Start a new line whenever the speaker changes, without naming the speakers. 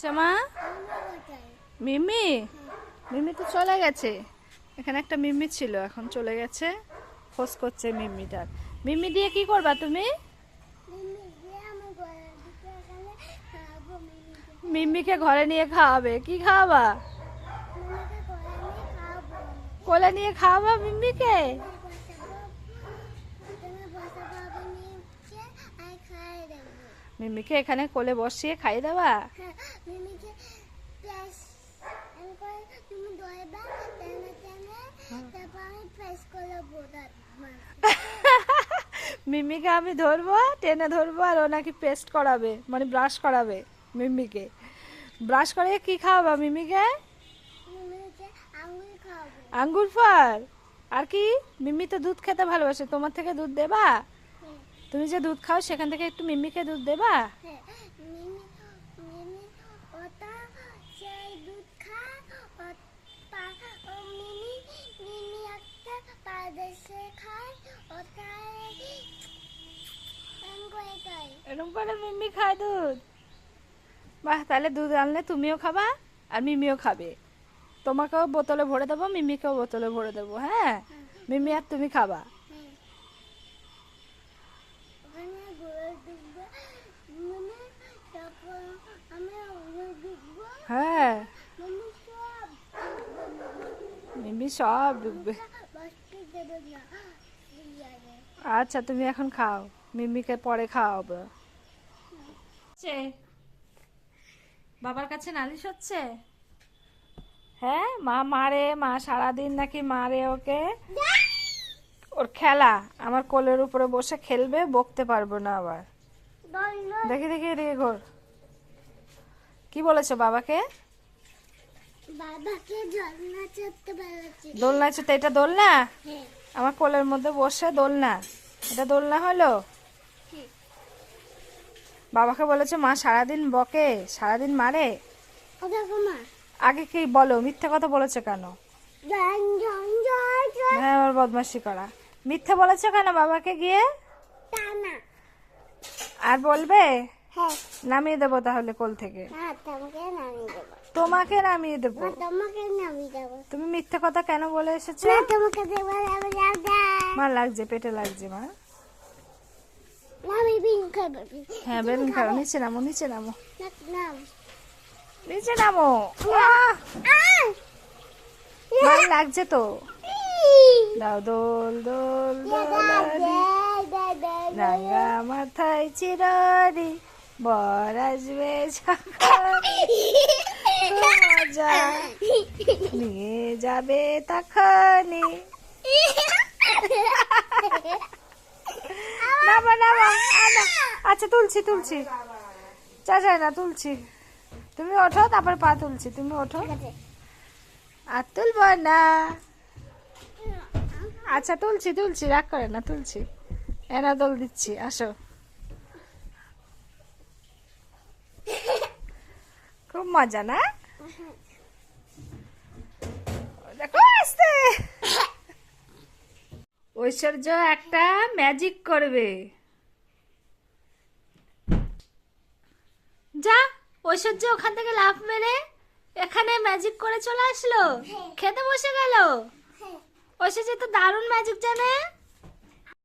আচ্ছা মা, মিমি মিমি তো চলে গেছে। এখানে একটা মিমি ছিল, এখন চলে গেছে। খোঁজ করছে মিমিটার। মিমি দিয়ে কি করবা তুমি? মিমিকে ঘরে নিয়ে খাওয়াবে। কি খাওয়াবা? কোলে নিয়ে খাওয়াবা মিমিকে? মিমিকে এখানে কোলে বসিয়ে খাইয়ে দেবা? মিমিকে আমি ধরবো, টেনে ধরবো, আর ও নাকি পেস্ট করাবে, মানে ব্রাশ করাবে মিমিকে। ব্রাশ করে কি খাওয়াবা মিমিকে? আঙ্গুর ফল। আর কি? মিমি তো দুধ খেতে ভালোবাসে, তোমার থেকে দুধ দেবা? তুমি যে দুধ খাও সেখান থেকে একটু মিমিকে দুধ দেবা? এরকম করে মিমি খায় দুধ? বাহ, তাহলে দুধ আনলে তুমিও খাবা আর মিমিও খাবে। তোমাকেও বোতলে ভরে দেবো, মিমিকেও বোতলে ভরে দেবো। হ্যাঁ, মিমি আর তুমি খাবা। হ্যাঁ, মিমি সব ডুববে। আচ্ছা, তুমি এখন খাও, মিমিকে পরে খাওয়াবো। বাবার কাছে নালিশ হচ্ছে? হ্যাঁ, মা মারে, মা সারাদিন নাকি মারে ওকে। ওর খেলা, আমার কোলের উপরে বসে খেলবে, বকতে পারবো না আবার। দেখি দেখি এদিকে ঘোর। কি বলেছো বাবাকে? দোলনা চড়তে? এটা দোলনা? আমার কোলের মধ্যে বসে দোলনা? এটা দোলনা হলো? বাবাকে বলেছো মা সারাদিন বকে, সারাদিন মারে? আগে কি বলো, মিথ্যে কথা বলেছো কেন? হ্যাঁ, আমার বদমাশি করা। মিথ্যে বলেছো কেন বাবাকে গিয়ে? আর বলবে? নামিয়ে দেবো তাহলে কোল থেকে? তোমাকে নামিয়ে দেবো? তুমি মিথ্যে কথা কেন বলে এসেছো? মা লাগছে, পেটে লাগছে মা। হ্যাঁ, বেলুন খাবো। নিচে নামো, নিচে নামো, নিচে নামো। ভাল লাগছে তো। দাও দোল দোল দোলারি, রাঙা মাথায় চিরারি, বর আসবে মজা নিয়ে যাবে তখনই। নামা নামা। আচ্ছা, তুলছি তুলছি, চাচাই না, তুলছি। তুমি ওঠো, তারপর পা তুলছি। তুমি ওঠো। আর তুলবো না? আচ্ছা, তুলছি তুলছি, রাগ করে না, তুলছি। এনা দোল দিচ্ছি, আসো। খুব মজা না? দেখো আসতে। ঐশ্বর্য একটা ম্যাজিক করবে। যা, ঐশ্বর্য ওখান থেকে লাফ মেরে এখানে ম্যাজিক করে চলে আসলো, খেতে বসে গেল। ঐশ্বর্য তো দারুণ ম্যাজিক জানে।